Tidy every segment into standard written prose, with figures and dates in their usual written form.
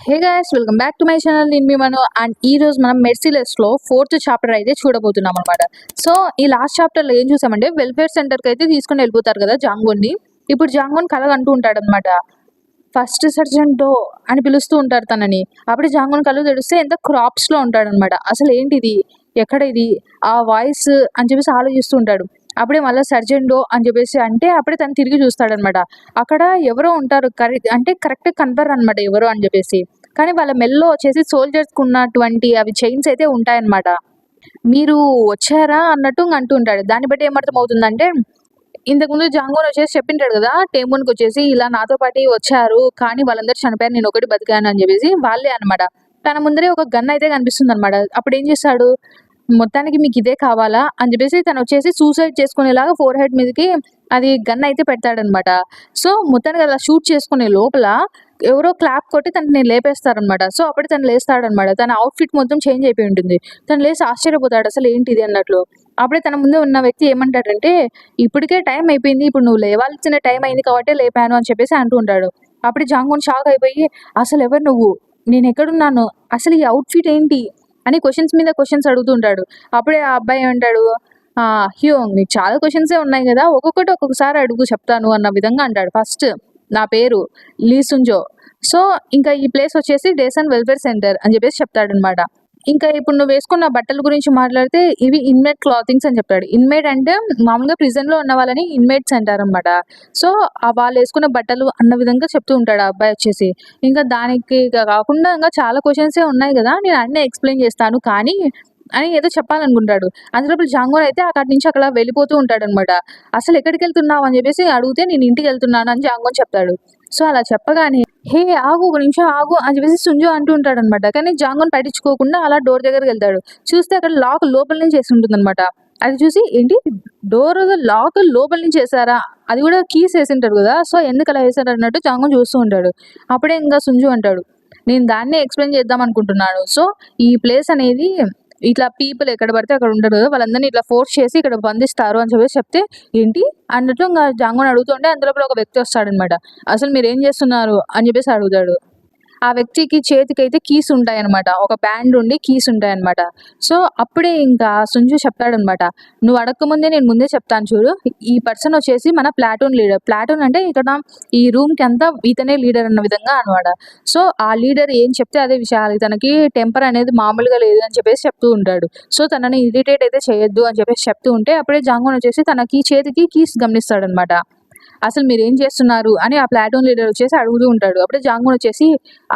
Hey guys, welcome back to my channel. నేను మీ మను. And ఈ రోజు మనం మెర్సిలెస్ లో 4th చాప్టర్ అయితే చూడబోతున్నాం అనమాట. సో ఈ లాస్ట్ చాప్టర్ లో ఏం చూసామంటే వెల్ఫేర్ సెంటర్ కి అయితే తీసుకుని వెళ్ళిపోతారు కదా జాంగోన్ని. ఇప్పుడు జాంగోన్ కలగా అంటూ ఉంటాడు అనమాట. ఫస్ట్ సర్జెంట్ డో అని పిలుస్తూ ఉంటారు తనని. అప్పుడు జాంగోన్ కళ్ళు తెరిస్తే ఎంత క్రాప్స్ లో ఉంటాడనమాట. అసలు ఏంటిది, ఎక్కడ ఇది, ఆ వాయిస్ అని చెప్పేసి ఆలోచిస్తూ ఉంటాడు. అప్పుడే మళ్ళీ సర్జెంట్ డో అని చెప్పేసి అంటే అప్పుడే తను తిరిగి చూస్తాడనమాట. అక్కడ ఎవరో ఉంటారు, కరెక్ట్ కనపడరు అనమాట ఎవరో అని చెప్పేసి. కానీ వాళ్ళ మెల్లో వచ్చేసి సోల్జర్స్ ఉన్నటువంటి అవి చైన్స్ అయితే ఉంటాయన్నమాట. మీరు వచ్చారా అన్నట్టు అంటూ ఉంటాడు. దాన్ని బట్టి ఏమర్థం అవుతుందంటే ఇంతకుముందు జాంగోన్ వచ్చేసి చెప్పింటాడు కదా టేమూన్కి వచ్చేసి ఇలా నాతో పాటు వచ్చారు కానీ వాళ్ళందరూ చనిపోయారు, నేను ఒకటి బతికాను అని చెప్పేసి వాళ్ళే అనమాట. తన ముందరే ఒక గన్ అయితే కనిపిస్తుంది అనమాట. అప్పుడు ఏం చేస్తాడు, మొత్తానికి మీకు ఇదే కావాలా అని చెప్పేసి తను వచ్చేసి సూసైడ్ చేసుకునేలాగా ఫోర్ హెడ్ మీదకి అది గన్ అయితే పెడతాడనమాట. సో మొత్తానికి అలా షూట్ చేసుకునే లోపల ఎవరో క్లాప్ కొట్టి తనని లేపేస్తారనమాట. సో అప్పుడు తను లేస్తాడనమాట. తన అవుట్ఫిట్ మొత్తం చేంజ్ అయిపోయి ఉంటుంది. తను లేచి ఆశ్చర్యపోతాడు అసలు ఏంటిది అన్నట్లు. అప్పుడే తన ముందు ఉన్న వ్యక్తి ఏమంటాడంటే ఇప్పటికే టైం అయిపోయింది, ఇప్పుడు నువ్వు లేవాల్సిన టైం అయింది కాబట్టి లేపాను అని చెప్పేసి అంటూ ఉంటాడు. అప్పుడు జాంగోన్ షాక్ అయిపోయి అసలు ఎవరు నువ్వు, నేను ఎక్కడున్నాను, అసలు ఈ అవుట్ఫిట్ ఏంటి అని క్వశ్చన్స్ మీద క్వశ్చన్స్ అడుగుతూ ఉంటాడు. అప్పుడే ఆ అబ్బాయి ఏమంటాడు, హ్యూ నీకు చాలా క్వశ్చన్సే ఉన్నాయి కదా, ఒక్కొక్కటి ఒక్కొక్కసారి అడుగు చెప్తాను అన్న విధంగా అంటాడు. ఫస్ట్ నా పేరు లీసుంజో. సో ఇంకా ఈ ప్లేస్ వచ్చేసి డేసన్ వెల్ఫేర్ సెంటర్ అని చెప్పేసి చెప్తాడనమాట. ఇంకా ఇప్పుడు నువ్వు వేసుకున్న బట్టల గురించి మాట్లాడితే ఇవి ఇన్మేట్ క్లాతింగ్స్ అని చెప్తాడు. ఇన్మేట్ అంటే మామూలుగా ప్రిజన్ లో ఉన్న వాళ్ళని ఇన్మేట్స్ అంటారనమాట. సో ఆ వాళ్ళు వేసుకున్న బట్టలు అన్న విధంగా చెప్తూ ఉంటాడు ఆ అబ్బాయి వచ్చేసి. ఇంకా దానికి కాకుండా ఇంకా చాలా క్వశ్చన్సే ఉన్నాయి కదా, నేను అన్నీ ఎక్స్ప్లెయిన్ చేస్తాను కానీ అని ఏదో చెప్పాలనుకుంటాడు. అందులో జాంగోన్ అయితే అక్కడి నుంచి అక్కడ వెళ్ళిపోతూ ఉంటాడు అనమాట. అసలు ఎక్కడికి వెళ్తున్నావు అని చెప్పేసి అడిగితే నేను ఇంటికి వెళ్తున్నాను అని జాంగోన్ చెప్తాడు. సో అలా చెప్పగానే హే ఆగు, ఒక నిమిషం ఆగు అని చెప్పేసి సుంజు అంటూ ఉంటాడు అనమాట. కానీ జాంగోన్ పట్టించుకోకుండా అలా డోర్ దగ్గరికి వెళ్తాడు. చూస్తే అక్కడ లాక్ లోపల నుంచి వేసి ఉంటుంది అనమాట. అది చూసి ఏంటి, డోర్ లాక్ లోపల నుంచి వేసారా, అది కూడా కీస్ వేసింటారు కదా, సో ఎందుకు అలా వేసారు అన్నట్టు జాంగోన్ చూస్తూ ఉంటాడు. అప్పుడే ఇంకా సుంజు అంటాడు నేను దాన్నే ఎక్స్ప్లెయిన్ చేద్దాం అనుకుంటున్నాను. సో ఈ ప్లేస్ అనేది ఇట్లా పీపుల్ ఎక్కడ పడితే అక్కడ ఉండరు కదా, వాళ్ళందరినీ ఇట్లా ఫోర్స్ చేసి ఇక్కడ బంధిస్తారు అని చెప్పేసి చెప్తే ఏంటి అన్నట్టు ఇంకా జాంగోన్ అడుగుతుంటే అందులో ఒక వ్యక్తి వస్తాడనమాట. అసలు మీరు ఏం చేస్తున్నారు అని చెప్పేసి అడుగుతాడు. ఆ వ్యక్తికి చేతికైతే కీస్ ఉంటాయన్నమాట. ఒక బ్యాండ్ ఉండి కీస్ ఉంటాయన్నమాట. సో అప్పుడే ఇంకా సుంజు చెప్తాడనమాట, నువ్వు అడగకముందే నేను ముందే చెప్తాను చూడు, ఈ పర్సన్ వచ్చేసి మన ప్లాటూన్ లీడర్. ప్లాటూన్ అంటే ఇక్కడ ఈ రూమ్కి అంతా ఇతనే లీడర్ అన్న విధంగా అనమాట. సో ఆ లీడర్ ఏం చెప్తే అదే విషయాలు, తనకి టెంపర్ అనేది మామూలుగా లేదు అని చెప్పేసి చెప్తూ ఉంటాడు. సో తనని ఇరిటేట్ అయితే చేయొద్దు అని చెప్పేసి చెప్తూ ఉంటే అప్పుడే జాంగోన్ వచ్చేసి తనకి చేతికి కీస్ గమనిస్తాడనమాట. అసలు మీరేం చేస్తున్నారు అని ఆ ప్లాటూన్ లీడర్ వచ్చేసి అడుగుతూ ఉంటాడు. అప్పుడే జాంగోన్ వచ్చేసి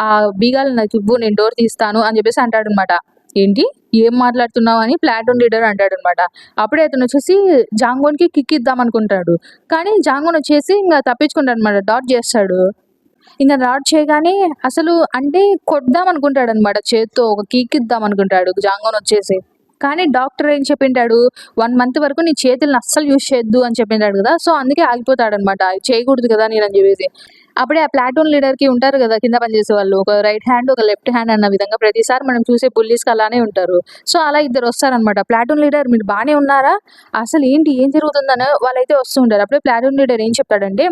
ఆ బీగాలు నాకు ఇవ్వు, నేను డోర్ తీస్తాను అని చెప్పేసి అంటాడు అనమాట. ఏంటి, ఏం మాట్లాడుతున్నావు అని ప్లాటూన్ లీడర్ అంటాడు అనమాట. అప్పుడే అతను వచ్చేసి జాంగోన్ కి కిక్ ఇద్దాం అనుకుంటాడు. కానీ జాంగోన్ వచ్చేసి ఇంకా తప్పించుకుంటాడు అనమాట, డాట్ చేస్తాడు. ఇంకా డాట్ చేయగానే అసలు అంటే కొద్దాం అనుకుంటాడు అనమాట, చేత్తో ఒక కిక్ ఇద్దాం అనుకుంటాడు జాంగోన్ వచ్చేసి. కానీ డాక్టర్ ఏం చెప్పింటాడు, 1 మంత్ వరకు నీ చేతులను అస్సలు యూజ్ చేయొద్దు అని చెప్పింటాడు కదా, సో అందుకే ఆగిపోతాడనమాట, చేయకూడదు కదా నేను అని చెప్పేసి. అప్పుడే ఆ ప్లాటూన్ లీడర్ కి ఉంటారు కదా కింద పనిచేసే వాళ్ళు, ఒక రైట్ హ్యాండ్ ఒక లెఫ్ట్ హ్యాండ్ అన్న విధంగా ప్రతిసారి మనం చూసే పుల్లీస్ అలానే ఉంటారు. సో అలా ఇద్దరు వస్తారనమాట. ప్లాటూన్ లీడర్ మీరు బాగానే ఉన్నారా, అసలు ఏంటి ఏం జరుగుతుందని వాళ్ళైతే వస్తూ ఉంటారు. అప్పుడే ప్లాటూన్ లీడర్ ఏం చెప్తాడంటే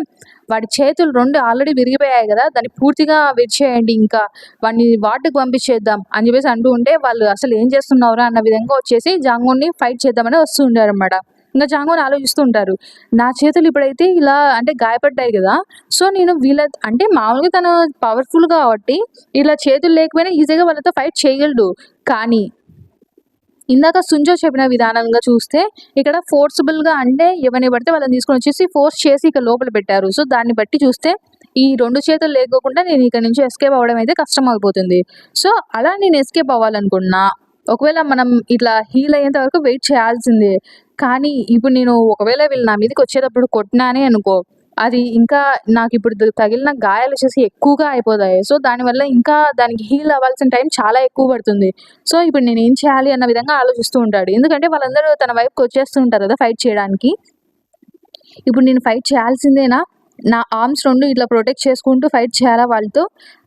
వాడి చేతులు 2 ఆల్రెడీ విరిగిపోయాయి కదా, దాన్ని పూర్తిగా విరిచేయండి, ఇంకా వాడిని వార్డుకి పంపించేద్దాం అని చెప్పేసి అంటూ ఉంటే వాళ్ళు అసలు ఏం చేస్తున్నావురా అన్న విధంగా వచ్చేసి జాంగోన్ని ఫైట్ చేద్దామని వస్తూ ఉంటారు అనమాట. ఇంకా జాంగోన్ ఆలోచిస్తూ ఉంటారు, నా చేతులు ఇప్పుడైతే ఇలా అంటే గాయపడ్డాయి కదా, సో నేను వీళ్ళ అంటే మామూలుగా తను పవర్ఫుల్ కాబట్టి ఇలా చేతులు లేకపోయినా ఈజీగా వాళ్ళతో ఫైట్ చేయగలడు. కానీ ఇందాక సుంజో చెప్పిన విధానంగా చూస్తే ఇక్కడ ఫోర్సిబుల్ గా అంటే ఎవరిని పడితే వాళ్ళని తీసుకొని వచ్చేసి ఫోర్స్ చేసి ఇక లోపల పెట్టారు. సో దాన్ని బట్టి చూస్తే ఈ 2 చేతులు లేకోకుండా నేను ఇక్కడ నుంచి ఎస్కేప్ అవ్వడం అయితే కష్టం అయిపోతుంది. సో అలా నేను ఎస్కేప్ అవ్వాలనుకున్నా ఒకవేళ మనం ఇట్లా హీల్ అయ్యేంత వరకు వెయిట్ చేయాల్సిందే. కానీ ఇప్పుడు నేను ఒకవేళ వీళ్ళు నా మీదకి వచ్చేటప్పుడు కొట్టినానే అనుకో, అది ఇంకా నాకు ఇప్పుడు తగిలిన గాయాలు వచ్చేసి ఎక్కువగా అయిపోతాయి. సో దానివల్ల ఇంకా దానికి హీల్ అవ్వాల్సిన టైం చాలా ఎక్కువ పడుతుంది. సో ఇప్పుడు నేను ఏం చేయాలి అన్న విధంగా ఆలోచిస్తూ ఉంటాడు. ఎందుకంటే వాళ్ళందరూ తన వైపుకి వచ్చేస్తూ ఉంటారు కదా ఫైట్ చేయడానికి. ఇప్పుడు నేను ఫైట్ చేయాల్సిందేనా, నా ఆర్మ్స్ 2 ఇట్లా ప్రొటెక్ట్ చేసుకుంటూ ఫైట్ చేయాలా వాళ్ళతో,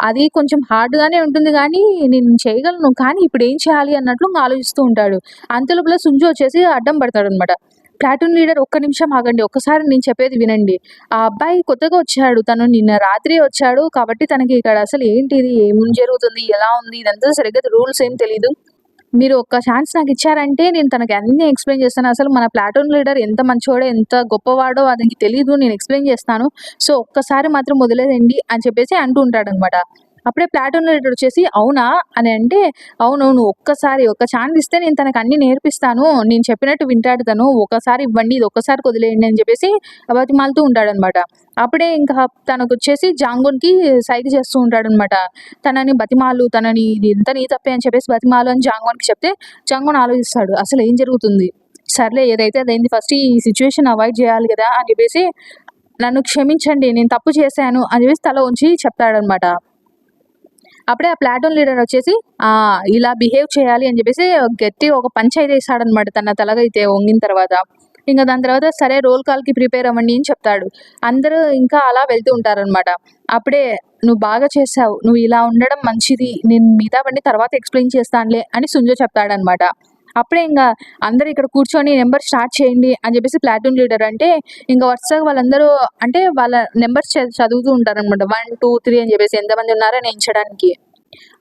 అది కొంచెం హార్డ్గానే ఉంటుంది కానీ నేను చేయగలను, కానీ ఇప్పుడు ఏం చేయాలి అన్నట్లు ఆలోచిస్తూ ఉంటాడు. అంతలోపల సుంజు వచ్చేసి అడ్డం పడతాడు అనమాట. ప్లాటూన్ లీడర్ ఒక్క నిమిషం ఆగండి. ఒక్కసారి నేను చెప్పేది వినండి. ఆ అబ్బాయి కొత్తగా వచ్చాడు. తను నిన్న రాత్రి వచ్చాడు. కాబట్టి తనకి ఇక్కడ అసలు ఏంటిది? ఏం జరుగుతుంది? ఎలా ఉంది? ఇదంతా సరిగ్గా రూల్స్ ఏం తెలీదు. మీరు ఒక్క ఛాన్స్ నాకిచ్చారంటే నేను తనకి అన్నీ ఎక్స్‌ప్లెయిన్ చేస్తాను. అసలు మన ప్లాటూన్ లీడర్ ఎంత మంచోడో, ఎంత గొప్పవాడో అతనికి తెలీదు. నేను ఎక్స్‌ప్లెయిన్ చేస్తాను. సో, ఒక్కసారి మాత్రం వదిలేయండి అని చెప్పేసి అంటూ ఉంటాడనమాట. అప్పుడే ప్లాటూన్ లీడర్ వచ్చేసి అవునా? అని అంటే, అవునవును. ఒక్క ఛాన్స్ ఇస్తే నేను తనకి అన్నీ నేర్పిస్తాను. నేను చెప్పినట్టు వింటాడు తను. ఒక్కసారి ఇవ్వండి. ఇది ఒక్కసారికి వదిలేయండి అని చెప్పేసి బతిమాలుతూ ఉంటాడనమాట. అప్పుడే ఇంకా తనకొచ్చేసి జాంగూన్‌కి సైగ చేస్తూ ఉంటాడనమాట. తనని బతిమాలు, తనని ఇది అంతా నీ తప్పే అని చెప్పేసి బతిమాలు అని జాంగూన్‌కి చెప్తే, జాంగూన్ ఆలోచిస్తాడు. అసలు ఏం జరుగుతుంది? సర్లే ఏదైతే అదైంది. ఫస్ట్ ఈ సిట్యుయేషన్ అవాయిడ్ చేయాలి గదా! అని చెప్పేసి నన్ను క్షమించండి. నేను తప్పు చేశాను అని చెప్పేసి తల వంచి చెప్తాడనమాట. అప్పుడే ఆ ప్లాటూన్ లీడర్ వచ్చేసి ఇలా బిహేవ్ చేయాలి అని చెప్పేసి గట్టిగా ఒక పంచ్ అయితే ఇస్తాడనమాట తన తలగైతే వంగిన తర్వాత. ఇంక దాని తర్వాత సరే రోల్ కాల్‌కి ప్రిపేర్ అవ్వండి అని చెప్తాడు. అందరూ ఇంకా అలా వెళ్తూ ఉంటారనమాట. అప్పుడే "నువ్వు బాగా చేశావు. నువ్వు ఇలా ఉండడం మంచిది. నేను మిగతావన్నీ తర్వాత ఎక్స్‌ప్లెయిన్ చేస్తానులే" అని సుంజో చెప్తాడనమాట. అప్పుడే ఇంగ అందరూ ఇక్కడ కూర్చొని నంబర్ స్టార్ట్ చేయండి అని చెప్పేసి ప్లాటూన్ లీడర్ అంటే, ఇంక వరుసగా వాళ్ళందరూ అంటే వాళ్ళ నంబర్స్ చదువుతూ ఉంటారనమాట. 1, 2, 3 అని చెప్పేసి ఎంతమంది ఉన్నారని ఎంచడానికి.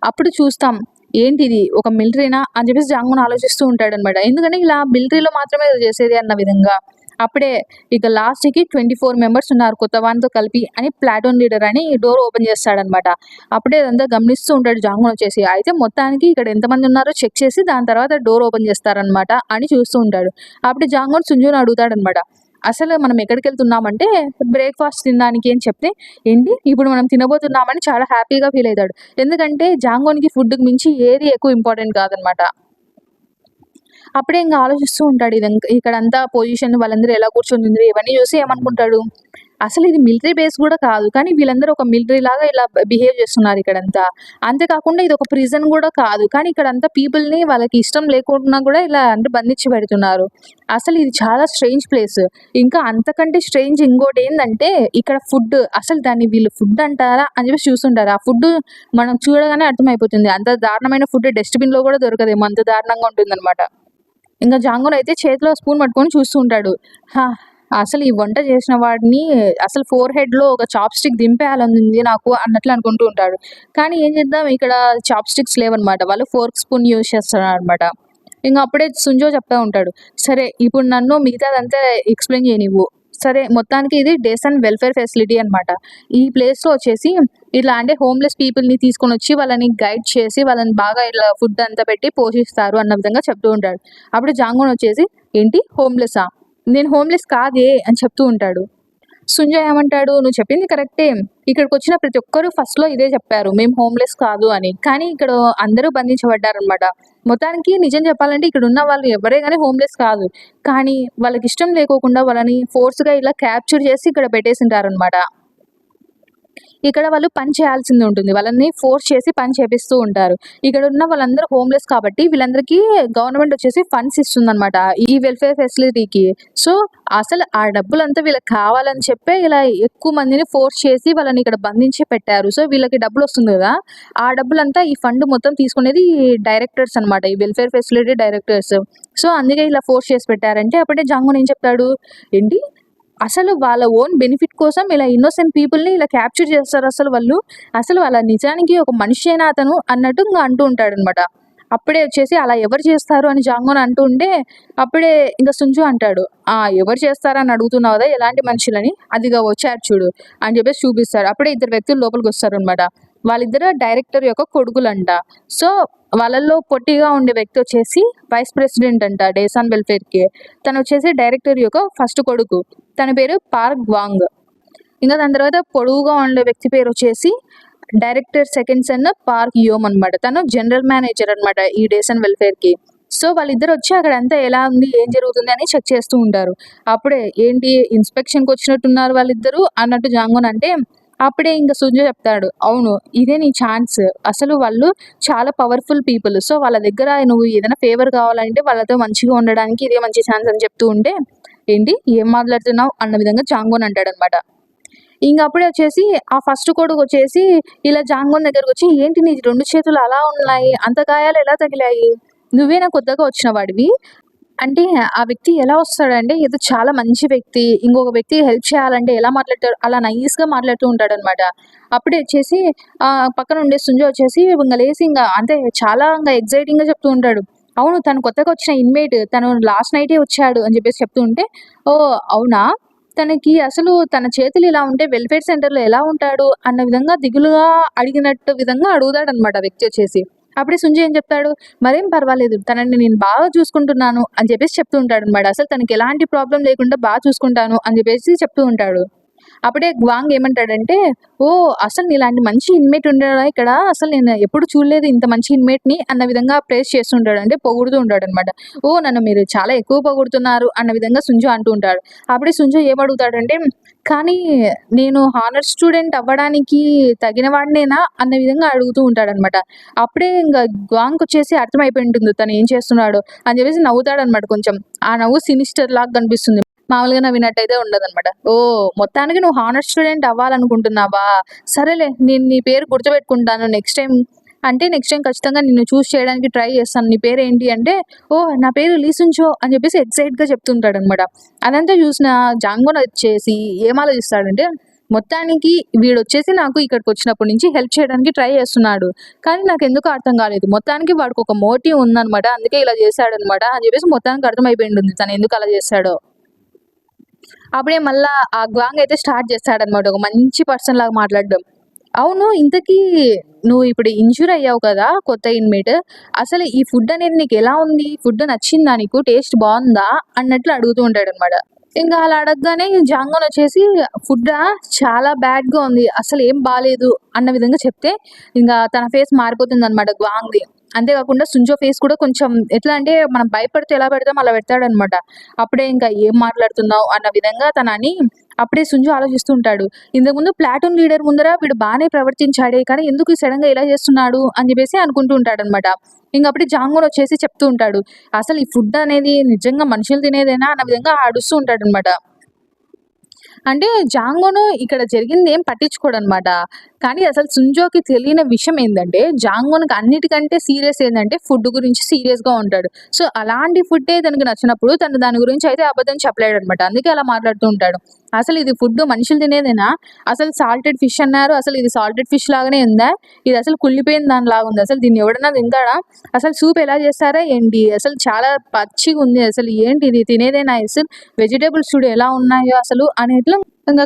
అప్పుడు చూస్తాం ఏంటిది ఒక మిలిటరీనా అని చెప్పేసి జాంగూన్ ఆలోచిస్తూ ఉంటాడనమాట. ఎందుకంటే ఇలా మిలిటరీలో మాత్రమే ఇది చేసేది అన్న విధంగా. అప్పుడే ఇక లాస్ట్‌కి 24 మెంబర్స్ ఉన్నారు కొత్త వాళ్ళతో కలిపి అని ప్లాటూన్ లీడర్ అని డోర్ ఓపెన్ చేస్తాడనమాట. అప్పుడే అదంతా గమనిస్తూ ఉంటాడు జాంగూన్ వచ్చేసి. అయితే మొత్తానికి ఇక్కడ ఎంతమంది ఉన్నారో చెక్ చేసి దాని తర్వాత డోర్ ఓపెన్ చేస్తారనమాట అని చూస్తూ ఉంటాడు. అప్పుడు జాంగూన్ సుంజుని అడుగుతాడనమాట. అసలు మనం ఎక్కడికెళ్తున్నామంటే బ్రేక్‌ఫాస్ట్ తినడానికి అని చెప్తే, ఏంటి ఇప్పుడు మనం తినబోతున్నామని చాలా హ్యాపీగా ఫీల్ అయితాడు. ఎందుకంటే జాంగోన్‌కి ఫుడ్‌కి మించి ఏది ఎక్కువ ఇంపార్టెంట్ కాదనమాట. అప్పుడే ఇంక ఆలోచిస్తూ ఉంటాడు. ఇక్కడంతా పొజిషన్ వాళ్ళందరూ ఎలా కూర్చొనుంది ఇవన్నీ చూసి ఏమనుకుంటాడు, అసలు ఇది మిలిటరీ బేస్ గూడా కాదు. కానీ వీళ్ళందరూ ఒక మిలిటరీ లాగా ఇలా బిహేవ్ చేస్తున్నారు ఇక్కడంతా. అంతే కాకుండా ఇదొక ప్రిజన్ గూడా కాదు. కానీ ఇక్కడంతా పీపుల్‌ని వాళ్ళకి ఇష్టం లేకున్నా గూడా ఇలా అంటే బంధించి పెడుతున్నారు. అసలు ఇది చాలా స్ట్రేంజ్ ప్లేస్. ఇంకా అంతకంటే స్ట్రేంజ్ ఇంకోటేందంటే ఇక్కడ ఫుడ్. అసలు దాన్ని వీళ్ళు ఫుడ్ అంటారా అని చెప్పేసి చూస్తుంటారు. ఆ ఫుడ్ మనం చూడగానే అర్థమైపోతుంది. అంత దారుణమైన ఫుడ్ డస్ట్‌బిన్‌లో గూడా దొరకదేమో అంత దారుణంగా ఉంటుందనమాట. ఇంక జాంగోన్ అయితే చేతిలో స్పూన్ పట్టుకొని చూస్తూ ఉంటాడు. హా! అసలు ఈ వంట చేసిన వాడిని అసలు ఫోర్ హెడ్‌లో ఒక చాప్ స్టిక్ దింపేయాలనుంది నాకు అన్నట్లు అనుకుంటూ ఉంటాడు. కానీ ఏం చేద్దాం ఇక్కడ చాప్ స్టిక్స్ లేవనమాట. వాళ్ళు ఫోర్క్ స్పూన్ యూజ్ చేస్తున్నారనమాట. ఇంక అప్పుడే సుంజో చెప్తా ఉంటాడు. సరే ఇప్పుడు నన్ను మిగతాదంతా ఎక్స్‌ప్లెయిన్ చేయనివ్వు. సరే మొత్తానికి ఇది డేస్ అండ్ వెల్‌ఫేర్ ఫెసిలిటీ అనమాట. ఈ ప్లేస్‌లో వచ్చేసి ఇట్లా అంటే హోమ్‌లెస్ పీపుల్‌ని తీసుకొనొచ్చి వాళ్ళని గైడ్ చేసి వాళ్ళని బాగా ఇట్లా ఫుడ్ అంతా పెట్టి పోషిస్తారు అన్న విధంగా చెప్తూ ఉంటాడు. అప్పుడు జాంగోన్ వచ్చేసి ఏంటి హోమ్‌లెస్సా? నేను హోమ్‌లెస్ కాదే అని చెప్తూ ఉంటాడు. సుంజయ్ ఏమంటాడు, "నువ్వు చెప్పింది కరెక్టే. ఇక్కడికొచ్చిన ప్రతి ఒక్కరు ఫస్ట్‌లో ఇదే చెప్పారు. మేము హోమ్‌లెస్ కాదు అని. కానీ ఇక్కడ అందరూ బంధించబడ్డారనమాట. మొత్తానికి నిజం చెప్పాలంటే ఇక్కడున్న వాళ్ళు ఎవ్వరే గాని హోమ్‌లెస్ కాదు. కానీ వాళ్ళకిష్టం లేకోకుండా వాళ్ళని ఫోర్స్‌గా ఇలా క్యాప్చర్ చేసి ఇక్కడ పెట్టేసుంటారనమాట. ఇక్కడ వాళ్ళు పని చేయాల్సింది ఉంటుంది. వాళ్ళని ఫోర్స్ చేసి పని చేపిస్తూ ఉంటారు. ఇక్కడ ఉన్న వాళ్ళందరూ హోమ్‌లెస్ కాబట్టి వీళ్ళందరికీ గవర్నమెంట్ వచ్చేసి ఫండ్స్ ఇస్తుందనమాట. ఈ వెల్‌ఫేర్ ఫెసిలిటీకి. సో, అసలు ఆ డబ్బులంతా వీళ్ళకి కావాలని చెప్పే ఇలా ఎక్కువ మందిని ఫోర్స్ చేసి వాళ్ళని ఇక్కడ బంధించి పెట్టారు. సో, వీళ్ళకి డబ్బులొస్తుంది గదా! ఆ డబ్బులంతా ఈ ఫండ్ మొత్తం తీసుకునేది డైరెక్టర్స్ అనమాట. ఈ వెల్‌ఫేర్ ఫెసిలిటీ డైరెక్టర్స్. సో, అందుకే ఇలా ఫోర్స్ చేసి పెట్టారంటే అప్పుడే జాంగోన్ ఏం చెప్తాడు, ఏంటి అసలు వాళ్ళ ఓన్ బెనిఫిట్ కోసం ఇలా ఇన్నోసెంట్ పీపుల్‌ని ఇలా క్యాప్చర్ చేస్తారు అసలు వాళ్ళు. అసలు వాళ్ళ నిజానికి ఒక మనిషేనా అతను అన్నట్టు ఇంగ అంటూ ఉంటాడనమాట. అప్పుడే వచ్చేసి అలా ఎవరు చేస్తారు అని జాంగోన్ అంటూ ఉంటే, అప్పుడే ఇంక సుంజు అంటాడు. ఎవరు చేస్తారని అడుగుతున్నావు కదా! ఎలాంటి మనుషులని? అదిగో వచ్చారు చూడు అని చెప్పేసి చూపిస్తాడు. అప్పుడే ఇద్దరు వ్యక్తులు లోపలికొస్తారనమాట. వాళ్ళిద్దరు డైరెక్టర్ యొక్క కొడుకులంట. సో, వాళ్ళలో పొట్టిగా ఉండే వ్యక్తి వచ్చేసి వైస్ ప్రెసిడెంట్ అంట డేసాన్ వెల్‌ఫేర్‌కి. తనొచ్చేసి డైరెక్టర్ యొక్క ఫస్ట్ కొడుకు. తన పేరు పార్క్ గ్వాంగ్. ఇంకా దాని తర్వాత పొడువుగా ఉండే వ్యక్తి పేరొచ్చేసి డైరెక్టర్ సెకండ్ సన్ పార్క్ యోమ్ అనమాట. తను జనరల్ మేనేజర్ అనమాట ఈ డేసన్ వెల్‌ఫేర్‌కి. సో, వాళ్ళిద్దరొచ్చి అక్కడంతా ఎలా ఉంది, ఏం జరుగుతుంది అని చెక్ చేస్తూ ఉంటారు. అప్పుడే ఏంటి ఇన్స్‌పెక్షన్‌కొచ్చినట్టున్నారు వాళ్ళిద్దరూ అన్నట్టు జాంగోన్ అంటే, అప్పుడే ఇంక సుంజ చెప్తాడు. అవును. ఇదే నీ ఛాన్స్. అసలు వాళ్ళు చాలా పవర్‌ఫుల్ పీపుల్. సో, వాళ్ళ దగ్గర నువ్వు ఏదైనా ఫేవర్ కావాలంటే వాళ్ళతో మంచిగా ఉండడానికి ఇదే మంచి ఛాన్స్ అని చెప్తూ ఉంటే, ఏంటి ఏం మాట్లాడుతున్నావు అన్న విధంగా జాంగోన్ అంటాడనమాట. ఇంక అప్పుడే వచ్చేసి ఆ ఫస్ట్ కొడుకొచ్చేసి ఇలా జాంగోన్ దగ్గరకొచ్చి, "ఏంటి నీ 2 చేతులు అలా ఉన్నాయి? అంత గాయాలు ఎలా తగిలాయి? నువ్వేనా కొత్తగా వచ్చిన వాడివి? అంటే ఆ వ్యక్తి ఎలా వస్తాడంటే ఏదో చాలా మంచి వ్యక్తి. ఇంకొక వ్యక్తికి హెల్ప్ చేయాలంటే ఎలా మాట్లాడతాడు, అలా నైస్‌గా మాట్లాడుతూ ఉంటాడనమాట. అప్పుడే వచ్చేసి పక్కన ఉండే సుంజ వచ్చేసి ఇంగ లేసి అంటే చాలా ఎక్సైటింగ్‌గా చెప్తూ ఉంటాడు. అవును, తను కొత్తగా వచ్చిన ఇన్‌మేట్ తను లాస్ట్ నైటే వచ్చాడు అని చెప్పేసి చెప్తూ ఉంటే, ఓహ్! అవునా? తనకి అసలు తన చేతులు ఇలా ఉంటే వెల్‌ఫేర్ సెంటర్‌లో ఎలా ఉంటాడు అన్న విధంగా దిగులుగా అడిగినట్టు విధంగా అడుగుతాడనమాట ఆ వ్యక్తి వచ్చేసి. అప్పుడే సుంజ ఏం చెప్తాడు, మరేం పర్వాలేదు. తనని నేను బాగా చూసుకుంటున్నాను అని చెప్పేసి చెప్తూ ఉంటాడనమాట. అసలు తనకి ఎలాంటి ప్రాబ్లమ్ లేకుండా చూసుకుంటాను అని చెప్పేసి చెప్తూ ఉంటాడు. అప్పుడే గ్వాంగ్ ఏమంటాడంటే, ఓహ్! అసలు నీలాంటి మంచి ఇన్‌మేట్ ఉండడా ఇక్కడ? అసలు నేను ఎప్పుడు చూడలేదు ఇంత మంచి ఇన్‌మేట్‌ని అన్న విధంగా ప్రైజ్ చేస్తుంటాడు. అంటే పొగుడుతూ ఉంటాడనమాట. ఓహ్! నన్ను మీరు చాలా ఎక్కువ పొగుడుతున్నారు అన్న విధంగా సుంజు అంటూ ఉంటాడు. అప్పుడే సుంజు ఏమడుగుతాడంటే, కానీ నేను హానర్ స్టూడెంట్ అవ్వడానికి తగిన వాడినేనా అన్న విధంగా అడుగుతూ ఉంటాడనమాట. అప్పుడే గ్వాంగ్‌కొచ్చేసి అర్థమైపోయి ఉంటుంది తను ఏం చేస్తున్నాడో అని చెప్పేసి నవ్వుతాడనమాట కొంచెం. ఆ నవ్వు సినిస్టర్ లాగా కనిపిస్తుంది. మామూలుగా నవ్వినట్టయితే ఉండదనమాట. ఓహ్! మొత్తానికి నువ్వు హానర్ స్టూడెంట్ అవ్వాలనుకుంటున్నావా? సరేలే, నేను నీ పేరు గుర్తుపెట్టుకుంటాను. నెక్స్ట్ టైమ్ ఖచ్చితంగా నిన్ను చూజ్ చేయడానికి ట్రై చేస్తాను. నీ పేరేంటి అంటే, ఓహ్! నా పేరు లీ సుంచో అని చెప్పేసి ఎక్సైట్‌గా చెప్తుంటాడనమాట. అదంతా చూసిన జాంగ్‌వన్ వచ్చేసి ఏం ఆలోచిస్తాడంటే, మొత్తానికి వీడొచ్చేసి నాకు ఇక్కడికొచ్చినప్పటి నుంచి హెల్ప్ చేయడానికి ట్రై చేస్తున్నాడు. కానీ నాకెందుకో అర్థం కాలేదు. మొత్తానికి వాడికొక మోటివ్ ఉందనమాట. అందుకే ఇలా చేశాడనమాట అని చెప్పేసి మొత్తానికి అర్థమైపోయి ఉంటుంది తను ఎందుకు అలా చేశాడో. అప్పుడే మళ్ళా ఆ గ్వాంగ్ అయితే స్టార్ట్ చేస్తాడనమాట. ఒక మంచి పర్సన్ లాగా మాట్లాడడం. అవును, ఇంతకీ నువ్వు ఇప్పుడు ఇంజ్యూర్ అయ్యావు కదా! కొత్త ఇన్‌మేట్. అసలు ఈ ఫుడ్ అనేది నీకెలా ఉంది? ఫుడ్ నచ్చిందా నీకు? టేస్ట్ బావుందా? అన్నట్లు అడుగుతూ ఉంటాడనమాట. అలా అడగగానే జాంగోన్ వచ్చేసి ఫుడ్డా చాలా బ్యాడ్‌గా ఉంది. అసలేం బాలేదు అన్న విధంగా చెప్తే, తన ఫేస్ మారిపోతుందనమాట గ్వాంగ్‌ది. అంతే కాకుండా సుంజో ఫేస్ కూడా కొంచెం ఎట్లా అంటే మనం భయపడితే ఎలా పెడతామో అలా పెడతాడనమాట. అప్పుడే ఏం మాట్లాడుతున్నావు అన్న విధంగా తనని అప్పుడే సుంజో ఆలోచిస్తూ ఉంటాడు. ఇంతకుముందు ప్లాటూన్ లీడర్ ముందర వీడు బానే ప్రవర్తించాడే, కానీ ఎందుకు సడెన్‌గా ఇలా చేస్తున్నాడు అని చెప్పేసి అనుకుంటూ ఉంటాడనమాట. అప్పుడే జాంగోన్ వచ్చేసి చెప్తూ ఉంటాడు. అసలు ఈ ఫుడ్ అనేది నిజంగా మనుషులు తినేదేనా అన్న విధంగా అడుస్తూ ఉంటాడనమాట. అంటే జాంగోను ఇక్కడ జరిగిందేం పట్టించుకోడనమాట. కానీ అసలు సుంజోకి తెలియని విషయం ఏందంటే, జాంగోన్‌కి అన్నిటికంటే సీరియస్ ఏందంటే ఫుడ్ గురించి సీరియస్‌గా ఉంటాడు. సో, అలాంటి ఫుడ్డే తనకు నచ్చినప్పుడు తను దాని గురించి అయితే అబద్ధం చెప్పలేడనమాట. అందుకే అలా మాట్లాడుతూ ఉంటాడు. అసలు ఇది ఫుడ్ మనుషులు తినేదేనా? అసలు సాల్టెడ్ ఫిష్ అన్నారు. అసలు ఇది సాల్టెడ్ ఫిష్ లాగానే ఉందా? ఇది అసలు కుళ్ళిపోయిన దానిలాగా ఉంది. అసలు దీన్ని ఎవడన్నా తింటాడా? అసలు సూప్ ఎలా చేస్తారా ఏంటి? అసలు చాలా పచ్చిగుంది. అసలు ఏంటి ఇది తినేదేనా అసలు? వెజిటబుల్స్ చూడు ఎలా ఉన్నాయో అసలు అనేట్లు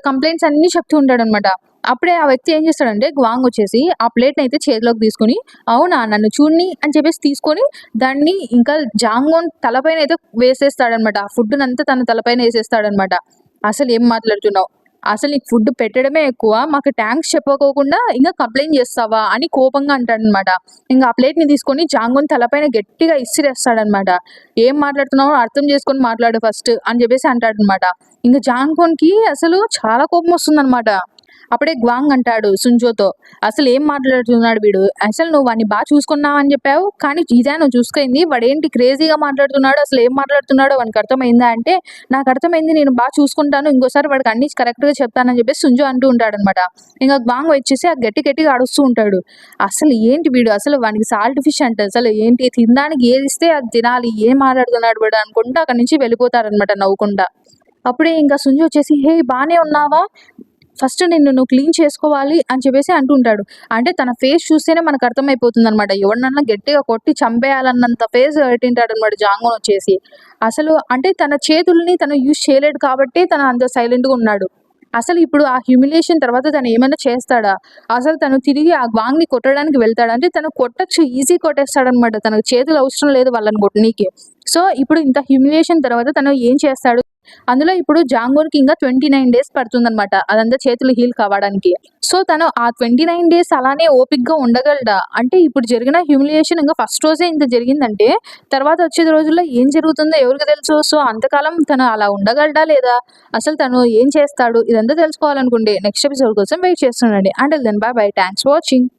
కంప్లెయింట్స్ అన్నీ చెప్తూ ఉంటాడనమాట. అప్పుడే ఆ వ్యక్తి ఏం చేస్తాడంటే గ్వాంగ్ వచ్చేసి ఆ ప్లేట్‌నయితే చేతిలోకి తీసుకొని, అవునా నన్ను చూడని అని చెప్పేసి తీసుకొని దాన్ని జాంగోన్ తలపైన అయితే వేసేస్తాడనమాట. ఆ ఫుడ్‌నంతా తన తలపైన ఏసేస్తాడనమాట. "అసలేం మాట్లాడుతున్నావు? అసలు నీకు ఫుడ్ పెట్టడమే ఎక్కువ. మాకు థాంక్స్ చెప్పుకోకుండా కంప్లెయింట్ చేస్తావా?" అని కోపంగా అంటాడనమాట. ఆ ప్లేట్‌ని తీసుకొని జాంగోన్ తలపైన గట్టిగా ఇసిరేస్తాడనమాట. "ఏం మాట్లాడుతున్నావో అర్థం చేసుకొని మాట్లాడు ఫస్ట్" అని చెప్పేసి అంటాడనమాట. జాంగోన్‌కి అసలు చాలా కోపమొస్తుందనమాట. అప్పుడే గ్వాంగ్ అంటాడు సుంజోతో, "అసలేం మాట్లాడుతున్నాడు వీడు? అసలు నువ్వు వాడిని చూసుకున్నావని చెప్పావు. కానీ ఇదా నువ్వు చూసుకుంది? వాడేంటి క్రేజీగా మాట్లాడుతున్నాడు. అసలేం మాట్లాడుతున్నాడో వానికి అర్థమైందా?" అంటే, "నాకర్థమైంది. నేను చూసుకుంటాను. ఇంకోసారి వాడికి అన్నీ కరెక్ట్‌గా చెప్తానని" చెప్పేసి సుంజో అంటూ ఉంటాడనమాట. గ్వాంగ్ వచ్చేసి గట్టిగా అరుస్తూ ఉంటాడు. అసలు ఏంటి వీడు? అసలు వానికి సాల్ట్ ఫిష్ అంట. అసలు ఏంటి తినడానికి ఏదిస్తే అది తినాలి. ఏం మాట్లాడుతున్నాడు వీడు అనుకుంటా అక్కడి నుంచి వెళ్ళిపోతారనమాట నవ్వుకుంటా. అప్పుడే సుంజో వచ్చేసి, "హే! బానే ఉన్నావా? ఫస్ట్ నువ్వు క్లీన్ చేసుకోవాలి" అని చెప్పేసి అంటుంటాడు. అంటే తన ఫేస్ చూస్తేనే మనకు అర్థమైపోతుందనమాట. ఎవడినన్నా గట్టిగా కొట్టి చంపేయాలన్నంత ఫేస్ పెట్టింటాడనమాట జాంగోన్ వచ్చేసి. అసలు అంటే తన చేతుల్ని తను యూజ్ చేయలేడు కాబట్టే తను అంత సైలెంట్‌గా ఉన్నాడు. అసలు ఇప్పుడు ఆ హ్యూమిలియేషన్ తర్వాత తను ఏమైనా చేస్తాడా? అసలు తను తిరిగి ఆ గ్వాంగ్‌ని కొట్టడానికి వెళ్తాడా? అంటే తను కొట్టొచ్చు, ఈజీ కొట్టేస్తాడనమాట. తనకు చేతులు అవసరం లేదు వాళ్ళని కొట్టనీకి. సో, ఇప్పుడు ఇంత హ్యూమిలియేషన్ తర్వాత తను ఏం చేస్తాడు? అందులో ఇప్పుడు జాంగోన్‌కి 29 డేస్ పడుతుందనమాట. అదంతా చేతులు హీల్ కావడానికి. సో, తను ఆ 29 డేస్ అలానే ఓపికగా ఉండగలడా? అంటే ఇప్పుడు జరిగిన హ్యూమిలియేషన్ ఫస్ట్ రోజే ఇంత జరిగిందంటే, తర్వాత వచ్చే రోజుల్లో ఏం జరుగుతుందో ఎవరికి తెలుసు? సో, అంతకాలం తను అలా ఉండగలడా లేదా? అసలు తను ఏం చేస్తాడు? ఇదంతా తెలుసుకోవాలనుకుంటే నెక్స్ట్ ఎపిసోడ్ కోసం వెయిట్ చేస్తుండండి. Until then bye bye. Thanks for watching.